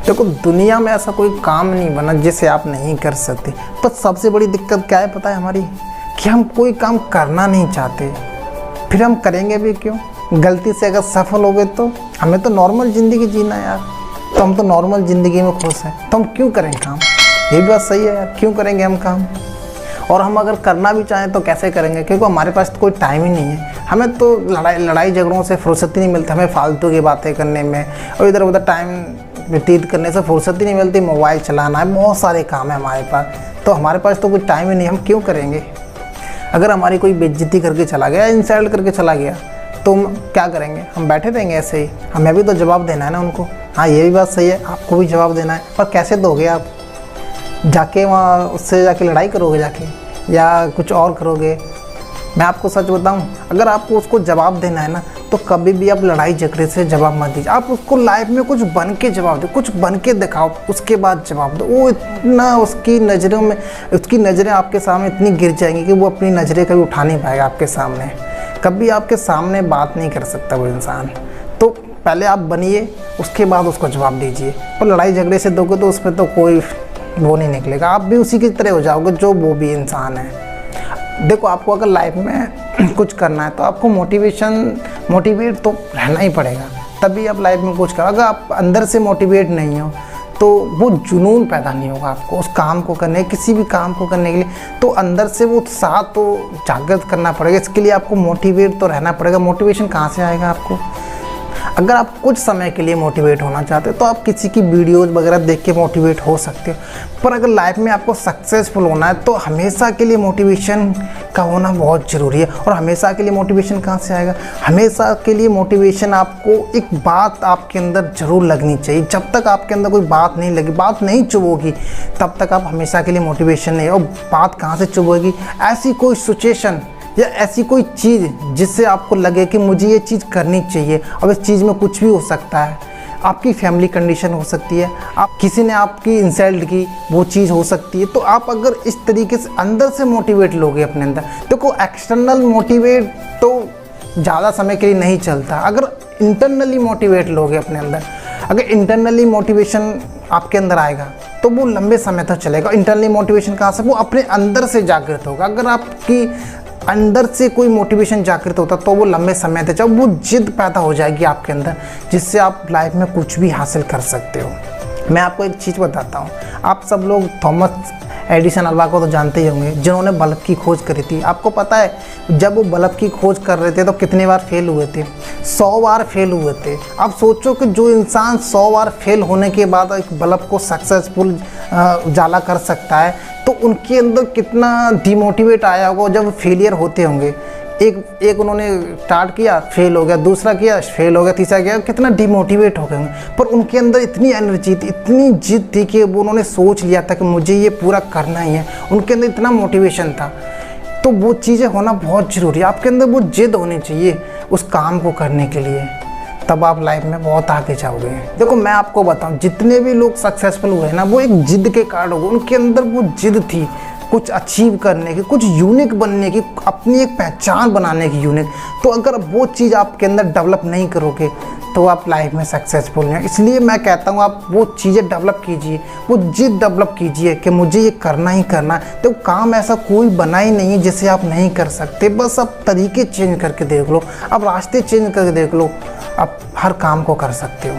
देखो दुनिया में ऐसा कोई काम नहीं बना जिसे आप नहीं कर सकते, पर सबसे बड़ी दिक्कत क्या है पता है हमारी, कि हम कोई काम करना नहीं चाहते, फिर हम करेंगे भी क्यों। गलती से अगर सफल हो गए तो हमें तो नॉर्मल ज़िंदगी जीना है यार, तो हम तो नॉर्मल ज़िंदगी में खुश हैं, तो हम क्यों करें काम। ये भी बात सही है यार, क्यों करेंगे हम काम। और हम अगर करना भी चाहें तो कैसे करेंगे, क्योंकि हमारे पास तो कोई टाइम ही नहीं है। हमें तो लड़ाई झगड़ों से फुर्सत ही नहीं मिलती, हमें फालतू की बातें करने में और इधर उधर टाइम व्यतीत करने से फुर्सत ही नहीं मिलती। मोबाइल चलाना है, बहुत सारे काम है हमारे पास, तो हमारे पास तो कोई टाइम ही नहीं, हम क्यों करेंगे। अगर हमारी कोई बेइज्जती करके चला गया, इंसल्ट करके चला गया, तो हम क्या करेंगे, हम बैठे रहेंगे ऐसे ही। हमें भी तो जवाब देना है ना उनको। हाँ ये भी बात सही है, आपको भी जवाब देना है, पर कैसे दोगे आप। जाके वहाँ उससे जाके लड़ाई करोगे जाके, या कुछ और करोगे। मैं आपको सच बताऊं, अगर आपको उसको जवाब देना है ना, तो कभी भी आप लड़ाई झगड़े से जवाब मत दीजिए। आप उसको लाइफ में कुछ बन के जवाब दो, कुछ बन के दिखाओ, उसके बाद जवाब दो। वो इतना उसकी नज़रों में, उसकी नज़रें आपके सामने इतनी गिर जाएंगी कि वो अपनी नज़रें कभी उठा नहीं पाएगा आपके सामने, कभी आपके सामने बात नहीं कर सकता वो इंसान। तो पहले आप बनिए, उसके बाद उसको जवाब दीजिए। और लड़ाई झगड़े से दोगे तो उसमें तो कोई वो नहीं निकलेगा, आप भी उसी की तरह हो जाओगे जो वो भी इंसान है। देखो आपको अगर लाइफ में कुछ करना है तो आपको मोटिवेट तो रहना ही पड़ेगा, तभी आप लाइफ में कुछ करो। अगर आप अंदर से मोटिवेट नहीं हो तो वो जुनून पैदा नहीं होगा आपको उस काम को करने, किसी भी काम को करने के लिए। तो अंदर से वो उत्साह तो जागृत करना पड़ेगा, इसके लिए आपको मोटिवेट तो रहना पड़ेगा। मोटिवेशन कहाँ से आएगा आपको। अगर आप कुछ समय के लिए मोटिवेट होना चाहते हो तो आप किसी की वीडियोज़ वगैरह देख के मोटिवेट हो सकते हो, पर अगर लाइफ में आपको सक्सेसफुल होना है तो हमेशा के लिए मोटिवेशन का होना बहुत ज़रूरी है। और हमेशा के लिए मोटिवेशन कहाँ से आएगा, हमेशा के लिए मोटिवेशन आपको एक बात आपके अंदर ज़रूर लगनी चाहिए। जब तक आपके अंदर कोई बात नहीं लगी, बात नहीं चुभोगी, तब तक आप हमेशा के लिए मोटिवेशन नहीं। और बात कहाँ से चुभेगी, ऐसी कोई सिचुएशन या ऐसी कोई चीज़ जिससे आपको लगे कि मुझे ये चीज़ करनी चाहिए। अब इस चीज़ में कुछ भी हो सकता है, आपकी फैमिली कंडीशन हो सकती है, आप किसी ने आपकी इंसल्ट की, वो चीज़ हो सकती है। तो आप अगर इस तरीके से अंदर से मोटिवेट लोगे अपने अंदर, देखो एक्सटर्नल मोटिवेट तो ज़्यादा समय के लिए नहीं चलता। अगर इंटरनली मोटिवेट लोगे अपने अंदर, अगर इंटरनली मोटिवेशन आपके अंदर आएगा तो वो लंबे समय तक चलेगा। इंटरनली मोटिवेशन कहाँ से, वो अपने अंदर से जागृत होगा। अगर आपकी अंदर से कोई मोटिवेशन जागृत होता तो वो लंबे समय तक, जब वो जिद पैदा हो जाएगी आपके अंदर, जिससे आप लाइफ में कुछ भी हासिल कर सकते हो। मैं आपको एक चीज़ बताता हूँ, आप सब लोग थॉमस एडिसन अल्वा को तो जानते ही होंगे, जिन्होंने बल्ब की खोज करी थी। आपको पता है जब वो बल्ब की खोज कर रहे थे तो कितने बार फेल हुए थे, 100 बार फेल हुए थे। अब सोचो कि जो इंसान 100 बार फेल होने के बाद एक बल्ब को सक्सेसफुल उजाला कर सकता है, तो उनके अंदर कितना डिमोटिवेट आया होगा जब फेलियर होते होंगे। एक उन्होंने स्टार्ट किया, फेल हो गया, दूसरा किया, फेल हो गया, तीसरा किया, कितना डिमोटिवेट हो गए होंगे। पर उनके अंदर इतनी एनर्जी थी, इतनी जिद थी कि वो उन्होंने सोच लिया था कि मुझे ये पूरा करना ही है। उनके अंदर इतना मोटिवेशन था। तो वो चीज़ें होना बहुत ज़रूरी है, आपके अंदर वो जिद होनी चाहिए उस काम को करने के लिए, तब आप लाइफ में बहुत आगे जाओगे। देखो मैं आपको बताऊं, जितने भी लोग सक्सेसफुल हुए ना, वो एक जिद के कारण हो गए। उनके अंदर वो जिद थी कुछ अचीव करने की, कुछ यूनिक बनने की, अपनी एक पहचान बनाने की यूनिक। तो अगर वो चीज़ आपके अंदर डेवलप नहीं करोगे तो आप लाइफ में सक्सेसफुल नहीं। इसलिए मैं कहता हूँ आप वो चीज़ें डेवलप कीजिए, वो जिद डेवलप कीजिए कि मुझे ये करना ही करना है। तो काम ऐसा कोई बना ही नहीं है जिसे आप नहीं कर सकते। बस आप तरीके चेंज करके देख लो, आप रास्ते चेंज करके देख लो, आप हर काम को कर सकते हो।